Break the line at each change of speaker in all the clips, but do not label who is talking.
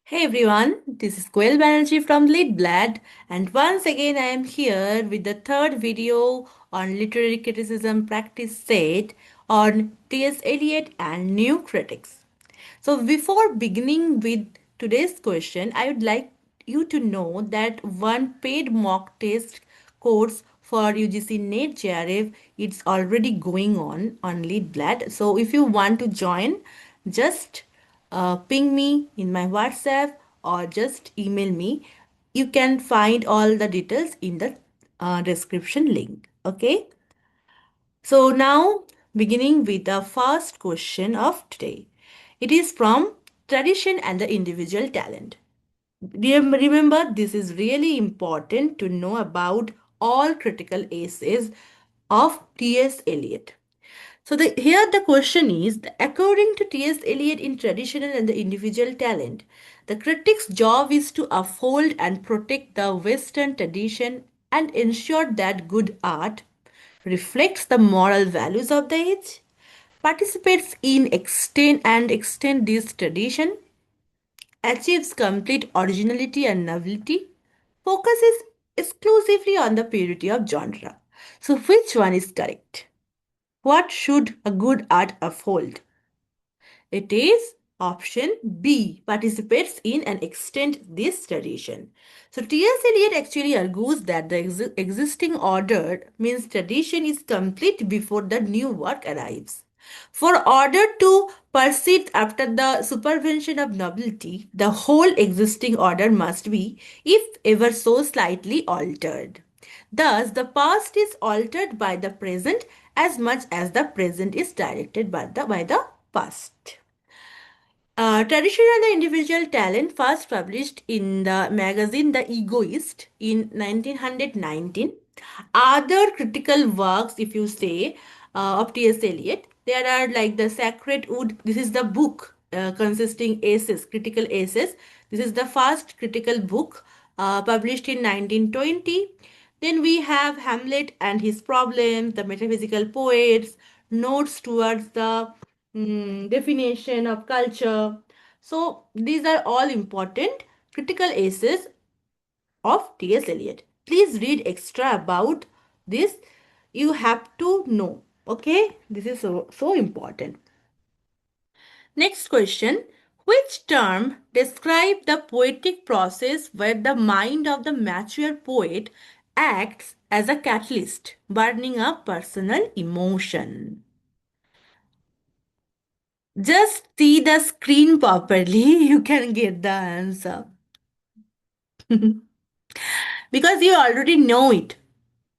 Hey everyone, this is Koyel Banerjee from Lead Blad, and once again I am here with the third video on literary criticism practice set on T.S. Eliot and New Critics. So before beginning with today's question, I would like you to know that one paid mock test course for UGC NET JRF it's already going on Lead Blad. So if you want to join, just ping me in my WhatsApp or just email me. You can find all the details in the description link. Okay. So now beginning with the first question of today. It is from tradition and the individual talent. Remember, this is really important to know about all critical essays of T.S. Eliot. So here the question is, according to T.S. Eliot in Traditional and the Individual Talent, the critic's job is to uphold and protect the Western tradition and ensure that good art reflects the moral values of the age, participates in extend this tradition, achieves complete originality and novelty, focuses exclusively on the purity of genre. So which one is correct? What should a good art uphold? It is option B, participates in and extend this tradition. So T.S. Eliot actually argues that the existing order means tradition is complete before the new work arrives. For order to persist after the supervention of novelty, the whole existing order must be, if ever so slightly, altered. Thus, the past is altered by the present as much as the present is directed by the past. Traditional individual talent first published in the magazine The Egoist in 1919. Other critical works, if you say, of T.S. Eliot, there are like The Sacred Wood. This is the book consisting essays, critical essays. This is the first critical book published in 1920. Then we have Hamlet and His Problems, The Metaphysical Poets, Notes Towards the definition of culture. So these are all important critical essays of T.S. Eliot. Please read extra about this. You have to know. Okay, this is so important. Next question. Which term describes the poetic process where the mind of the mature poet acts as a catalyst, burning up personal emotion? Just see the screen properly, you can get the answer. Because you already know it.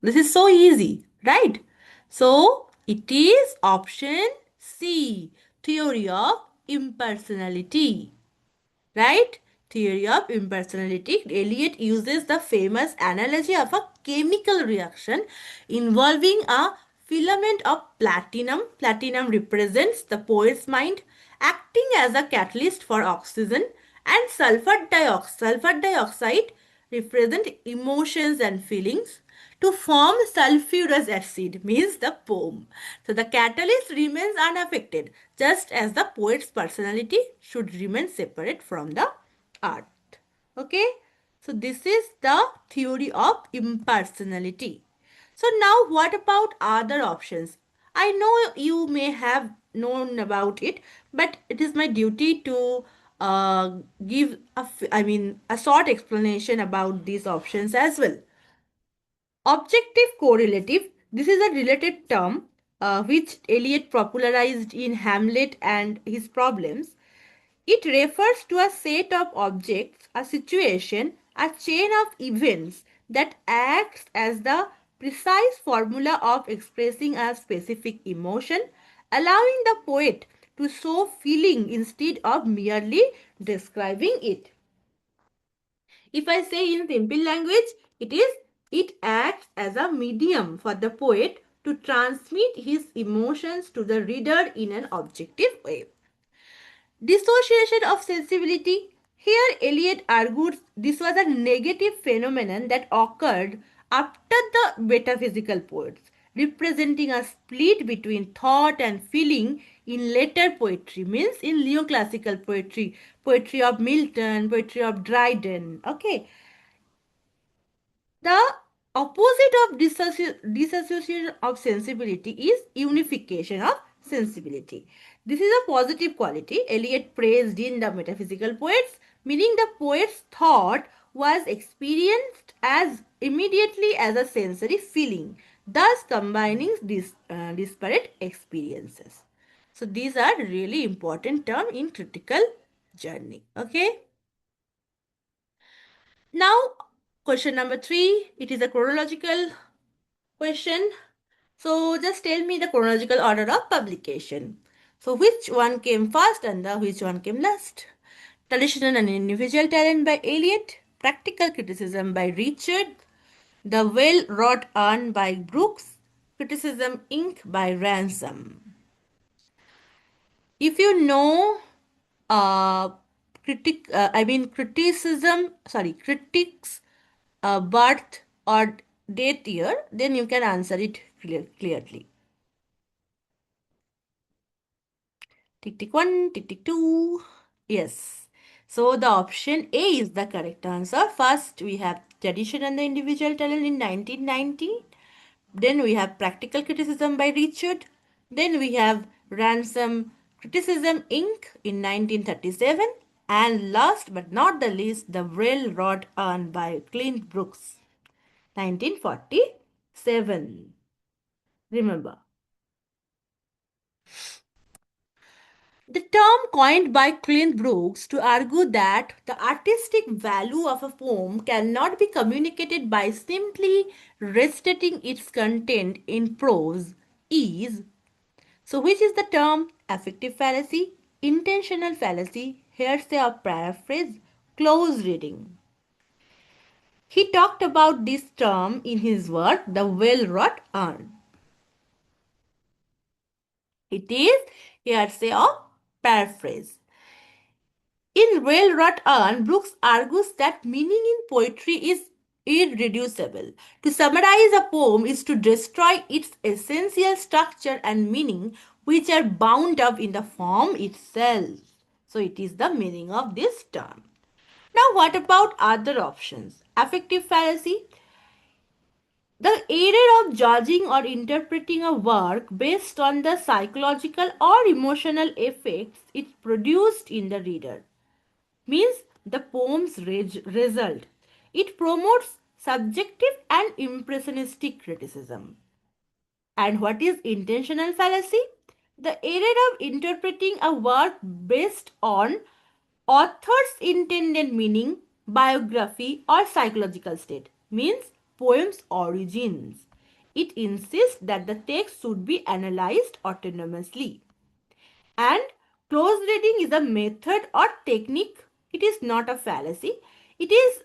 This is so easy, right? So it is option C, theory of impersonality. Right? Theory of impersonality. Eliot uses the famous analogy of a chemical reaction involving a filament of platinum. Platinum represents the poet's mind, acting as a catalyst for oxygen, and sulfur dioxide represent emotions and feelings to form sulfurous acid means the poem. So the catalyst remains unaffected, just as the poet's personality should remain separate from the art. Okay, so this is the theory of impersonality. So now what about other options? I know you may have known about it, but it is my duty to give a short explanation about these options as well. Objective correlative, this is a related term which Eliot popularized in Hamlet and His Problems. It refers to a set of objects, a situation, a chain of events that acts as the precise formula of expressing a specific emotion, allowing the poet to show feeling instead of merely describing it. If I say in simple language, it acts as a medium for the poet to transmit his emotions to the reader in an objective way. Dissociation of sensibility. Here Eliot argued this was a negative phenomenon that occurred after the metaphysical poets, representing a split between thought and feeling in later poetry, means in neoclassical poetry, poetry of Milton, poetry of Dryden. Okay, the opposite of disassociation of sensibility is unification of sensibility. This is a positive quality Eliot praised in the metaphysical poets, meaning the poet's thought was experienced as immediately as a sensory feeling, thus combining disparate experiences. So these are really important terms in critical journey. Okay. Now, question number 3. It is a chronological question. So just tell me the chronological order of publication. So which one came first and which one came last? Traditional and Individual Talent by Eliot, Practical Criticism by Richard, The Well-Wrought Urn by Brooks, Criticism Inc. by Ransom. If you know uh, critics birth or death year, then you can answer it clearly. Tick tick 1, tick tick 2. Yes. So the option A is the correct answer. First, we have Tradition and the Individual Talent in 1990. Then we have Practical Criticism by Richard. Then we have Ransom Criticism Inc. in 1937. And last but not the least, The Railroad Urn by Clint Brooks, 1947. Remember. The term coined by Clint Brooks to argue that the artistic value of a poem cannot be communicated by simply restating its content in prose is, so which is the term affective fallacy, intentional fallacy, hearsay or paraphrase, close reading. He talked about this term in his work The Well-Wrought Urn. It is hearsay or paraphrase. In Railroad Urn, Brooks argues that meaning in poetry is irreducible. To summarize a poem is to destroy its essential structure and meaning, which are bound up in the form itself. So, it is the meaning of this term. Now, what about other options? Affective fallacy. The error of judging or interpreting a work based on the psychological or emotional effects it produced in the reader, means the poem's result. It promotes subjective and impressionistic criticism. And what is intentional fallacy? The error of interpreting a work based on author's intended meaning, biography, or psychological state, means poem's origins. It insists that the text should be analyzed autonomously. And close reading is a method or technique. It is not a fallacy. It is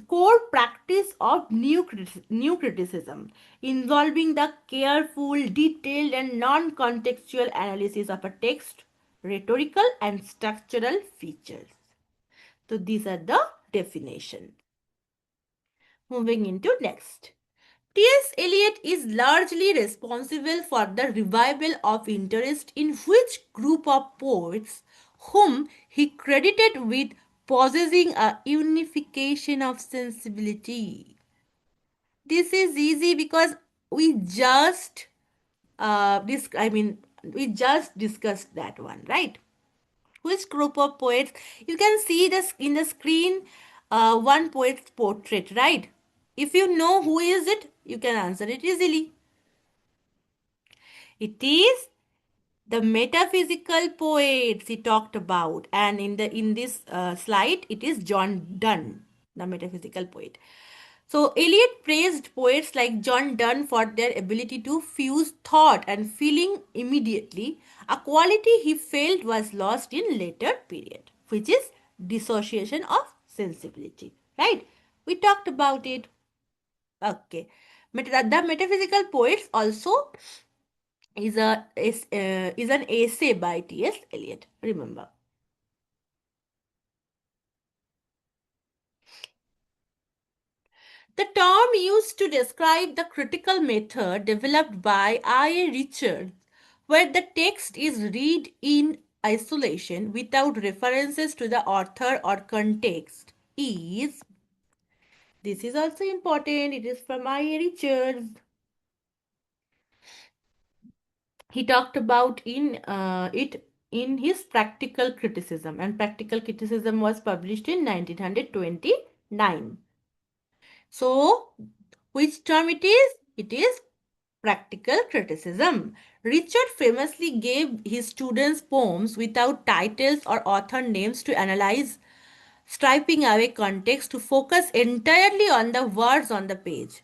core practice of new criticism involving the careful, detailed and non-contextual analysis of a text, rhetorical and structural features. So these are the definition. Moving into next. T.S. Eliot is largely responsible for the revival of interest in which group of poets whom he credited with possessing a unification of sensibility. This is easy because we just we just discussed that one, right? Which group of poets? You can see this in the screen, one poet's portrait, right? If you know who is it, you can answer it easily. It is the metaphysical poets he talked about, and in this slide, it is John Donne, the metaphysical poet. So Eliot praised poets like John Donne for their ability to fuse thought and feeling immediately, a quality he felt was lost in later period, which is dissociation of sensibility. Right? We talked about it. Okay. The metaphysical poets also is an essay by T.S. Eliot. Remember. The term used to describe the critical method developed by I.A. Richards where the text is read in isolation without references to the author or context, is, this is also important, it is from I. Richards. He talked about it in his practical criticism, and practical criticism was published in 1929. So which term it is? It is practical criticism. Richard famously gave his students poems without titles or author names to analyze, stripping away context to focus entirely on the words on the page.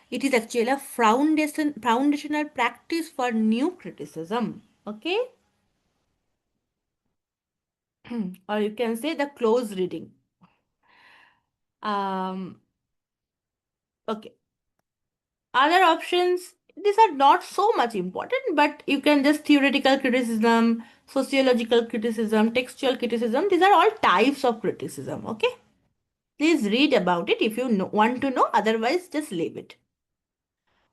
It is actually a foundational practice for new criticism. Okay? Or you can say the close reading. Um, okay. Other options, these are not so much important, but you can just theoretical criticism, sociological criticism, textual criticism. These are all types of criticism. Okay? Please read about it if you want to know. Otherwise, just leave it.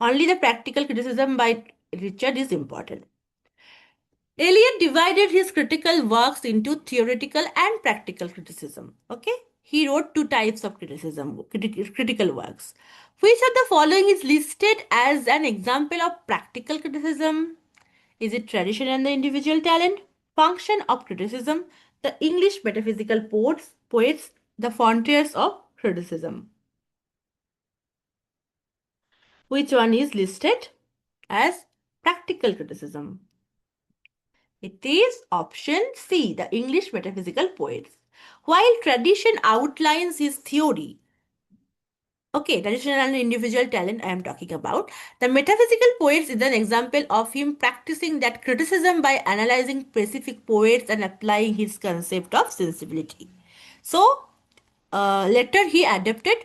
Only the practical criticism by Richard is important. Eliot divided his critical works into theoretical and practical criticism. Okay? He wrote two types of critical works. Which of the following is listed as an example of practical criticism? Is it tradition and the individual talent? Function of criticism? The English metaphysical poets, the frontiers of criticism. Which one is listed as practical criticism? It is option C, the English metaphysical poets. While tradition outlines his theory, okay, tradition and individual talent I am talking about, the metaphysical poets is an example of him practicing that criticism by analyzing specific poets and applying his concept of sensibility. So, later he adopted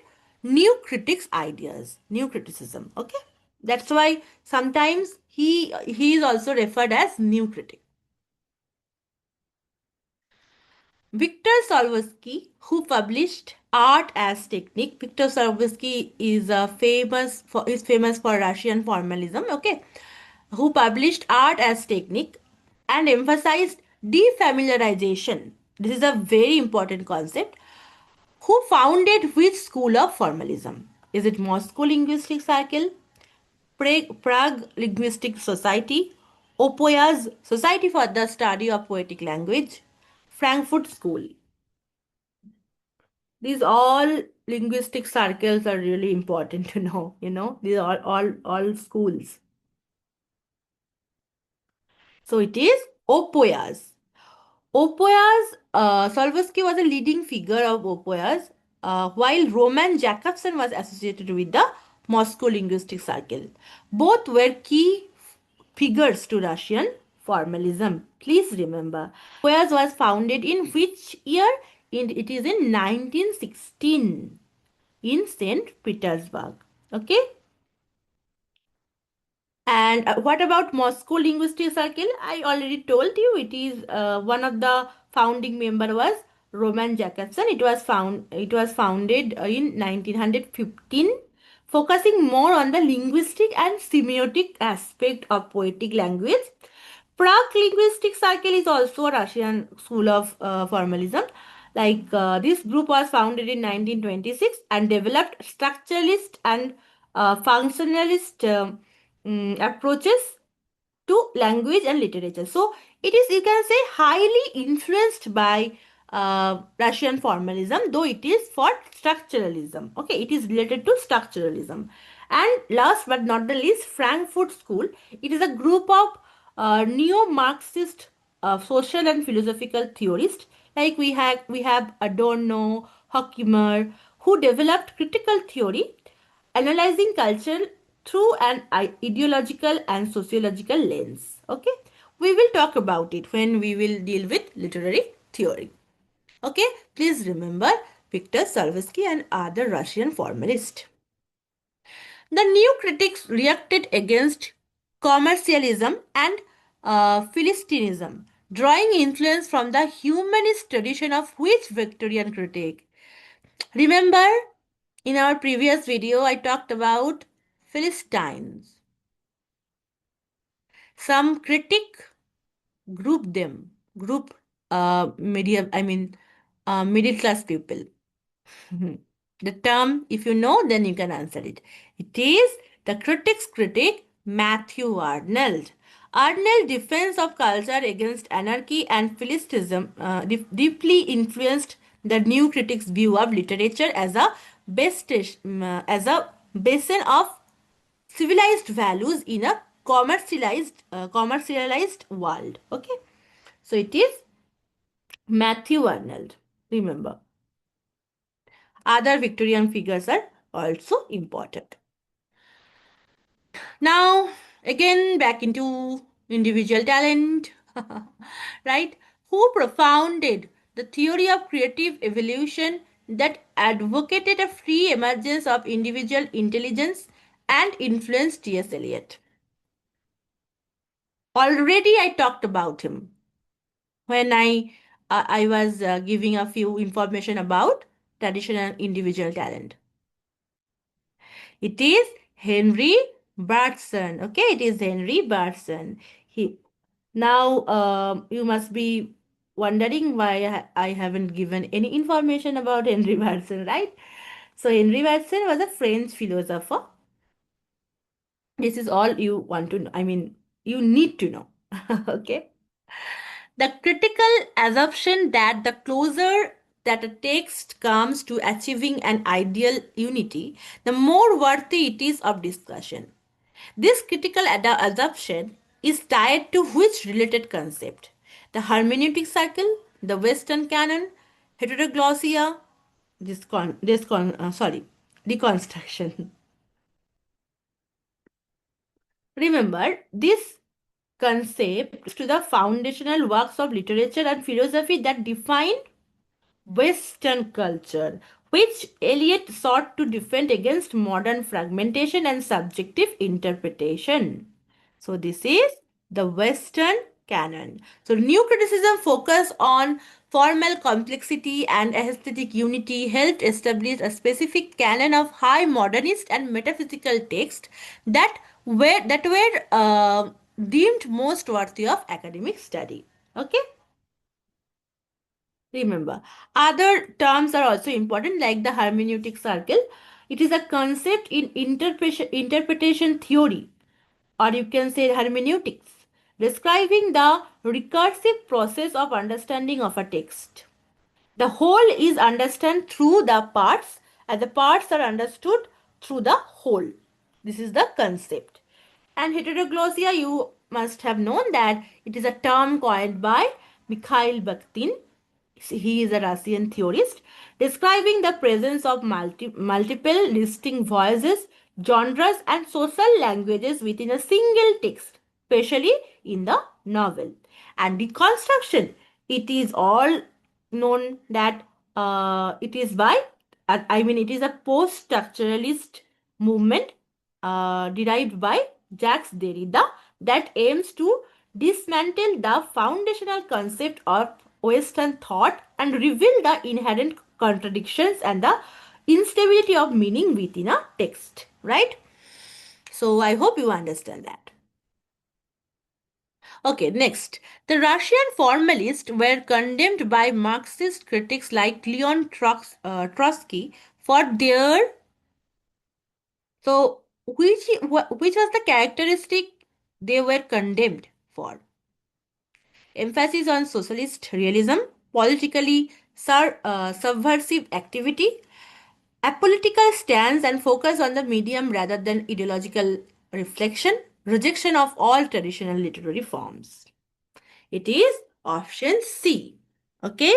new critics ideas, new criticism. Okay, that's why sometimes he is also referred as new critic. Victor Solvsky, who published Art as Technique. Victor Solvsky is famous for Russian formalism. Okay, who published Art as Technique and emphasized defamiliarization. This is a very important concept. Who founded which school of formalism? Is it Moscow Linguistic Circle, Prague Linguistic Society, Opoya's Society for the Study of Poetic Language, Frankfurt School? These all linguistic circles are really important to know, these are all schools. So it is Opoyas. Solvsky was a leading figure of Opoyas, while Roman Jakobson was associated with the Moscow Linguistic Circle. Both were key figures to Russian formalism. Please remember, Opoyas was founded in which year? It is in 1916 in St. Petersburg. Okay. And what about Moscow Linguistic Circle? I already told you it is one of the founding member was Roman Jakobson. It was founded in 1915, focusing more on the linguistic and semiotic aspect of poetic language. Prague Linguistic Circle is also a Russian school of formalism. This group was founded in 1926 and developed structuralist and functionalist approaches to language and literature. So it is, you can say, highly influenced by Russian formalism, though it is for structuralism. Okay, it is related to structuralism. And last but not the least, Frankfurt School. It is a group of neo-Marxist social and philosophical theorists. Like we have Adorno, Horkheimer, who developed critical theory analyzing culture through an ideological and sociological lens. Okay, we will talk about it when we will deal with literary theory. Okay, please remember Victor Salvsky and other Russian formalists. The new critics reacted against commercialism and Philistinism, drawing influence from the humanist tradition of which Victorian critic? Remember, in our previous video, I talked about Philistines. Some critic group medium, middle class people. Mhm. The term, if you know, then you can answer it. It is the critic's critic, Matthew Arnold. Arnold's defense of culture against anarchy and philistinism deeply influenced the new critics' view of literature as a as a basin of civilized values in a commercialized world. Okay, so it is Matthew Arnold. Remember, other Victorian figures are also important. Now, again, back into individual talent, right? Who propounded the theory of creative evolution that advocated a free emergence of individual intelligence and influenced T.S. Eliot. Already I talked about him when I was giving a few information about traditional individual talent. It is Henry Bergson. Okay, it is Henry Bergson. He now you must be wondering why I haven't given any information about Henry Bergson, right? So Henry Bergson was a French philosopher. This is all you want to know. You need to know. Okay. The critical assumption that the closer that a text comes to achieving an ideal unity, the more worthy it is of discussion. This critical assumption is tied to which related concept? The hermeneutic cycle, the Western canon, heteroglossia, deconstruction. Remember, this concept to the foundational works of literature and philosophy that define Western culture, which Eliot sought to defend against modern fragmentation and subjective interpretation. So, this is the Western canon. So, new criticism focus on formal complexity and aesthetic unity helped establish a specific canon of high modernist and metaphysical texts that were deemed most worthy of academic study. Okay. Remember, other terms are also important, like the hermeneutic circle. It is a concept in interpretation theory, or you can say hermeneutics, describing the recursive process of understanding of a text. The whole is understood through the parts, and the parts are understood through the whole. This is the concept. And heteroglossia, you must have known that it is a term coined by Mikhail Bakhtin. He is a Russian theorist describing the presence of multiple distinct voices, genres, and social languages within a single text, especially in the novel. And deconstruction, it is all known that it is by, it is a post structuralist movement derived by Jacques Derrida that aims to dismantle the foundational concept of Western thought and reveal the inherent contradictions and the instability of meaning within a text, right? So I hope you understand that. Okay, next. The Russian formalists were condemned by Marxist critics like Leon Trotsky for their. So, which was the characteristic they were condemned for? Emphasis on socialist realism, politically subversive activity, apolitical stance, and focus on the medium rather than ideological reflection, rejection of all traditional literary forms. It is option C. Okay.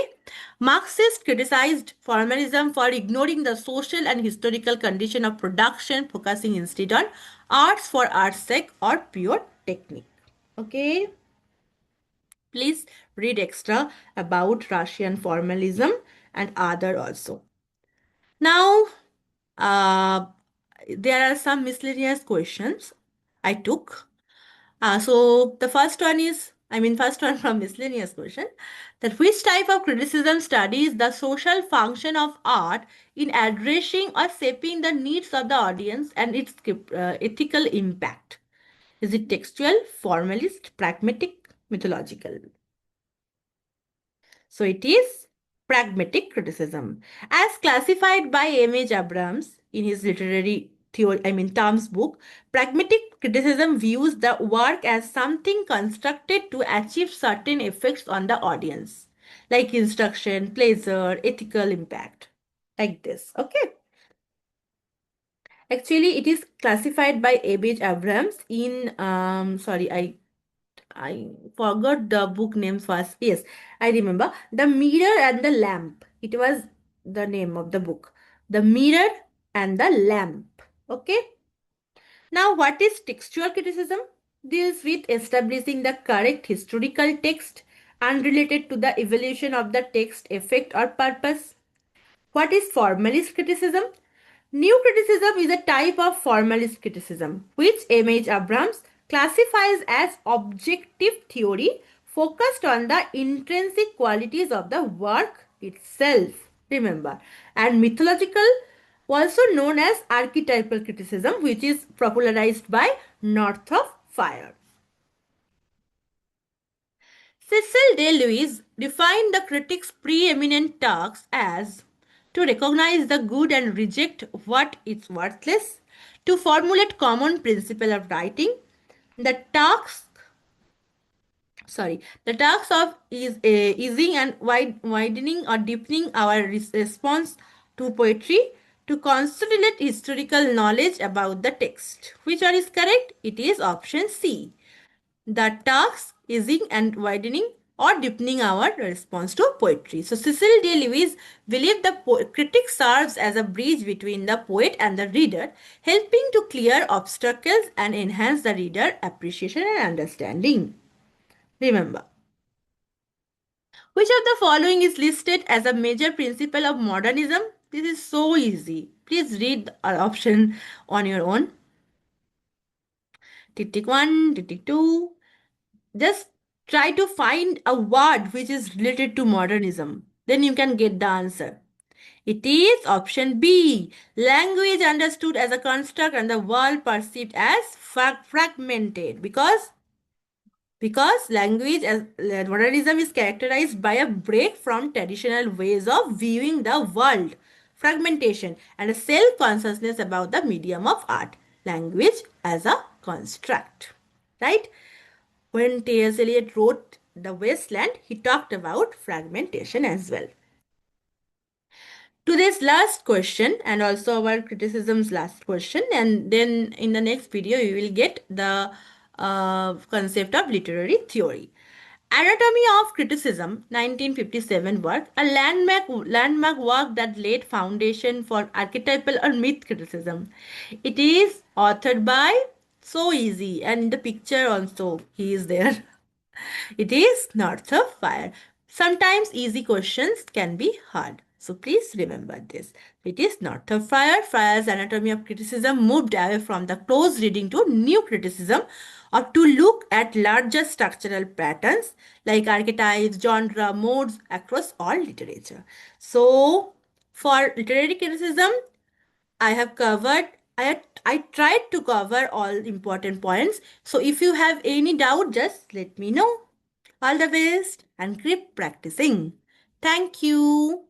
Marxists criticized formalism for ignoring the social and historical condition of production, focusing instead on arts for art's sake or pure technique. Okay. Please read extra about Russian formalism and other also. Now, uh, there are some miscellaneous questions I took. So the first one is, first one from miscellaneous question, that which type of criticism studies the social function of art in addressing or shaping the needs of the audience and its ethical impact? Is it textual, formalist, pragmatic, mythological? So it is pragmatic criticism. As classified by M.H. Abrams in his literary theory, terms book, pragmatic criticism views the work as something constructed to achieve certain effects on the audience, like instruction, pleasure, ethical impact. Like this. Okay. Actually, it is classified by M.H. Abrams in I forgot the book name first. Yes, I remember. The Mirror and the Lamp. It was the name of the book. The Mirror and the Lamp. Okay. Now, what is textual criticism? Deals with establishing the correct historical text unrelated to the evolution of the text effect or purpose. What is formalist criticism? New criticism is a type of formalist criticism, which M.H. Abrams classifies as objective theory focused on the intrinsic qualities of the work itself. Remember, and mythological, also known as archetypal criticism, which is popularized by Northrop Frye. Cecil Day Lewis defined the critic's preeminent task as to recognize the good and reject what is worthless, to formulate common principle of writing. The task, the task of is easing and widening or deepening our response to poetry, to consolidate historical knowledge about the text. Which one is correct? It is option C. The task easing and widening or deepening our response to poetry. So Cecil D. Lewis believed the critic serves as a bridge between the poet and the reader, helping to clear obstacles and enhance the reader appreciation and understanding. Remember, which of the following is listed as a major principle of modernism? This is so easy. Please read the option on your own. Tick 1, tick 2. Just try to find a word which is related to modernism. Then you can get the answer. It is option B. Language understood as a construct and the world perceived as fragmented. Because language as modernism is characterized by a break from traditional ways of viewing the world, fragmentation, and a self-consciousness about the medium of art, language as a construct. Right? When T.S. Eliot wrote The Wasteland, he talked about fragmentation as well. Today's last question and also our criticism's last question, and then in the next video you will get the concept of literary theory. Anatomy of Criticism, 1957 work, a landmark work that laid foundation for archetypal or myth criticism. It is authored by, so easy, and in the picture also he is there. It is Northrop Frye. Sometimes easy questions can be hard. So please remember this. It is Northrop Frye. Frye's Anatomy of Criticism moved away from the close reading to new criticism or to look at larger structural patterns like archetypes, genre, modes across all literature. So for literary criticism, I tried to cover all important points. So if you have any doubt, just let me know. All the best and keep practicing. Thank you.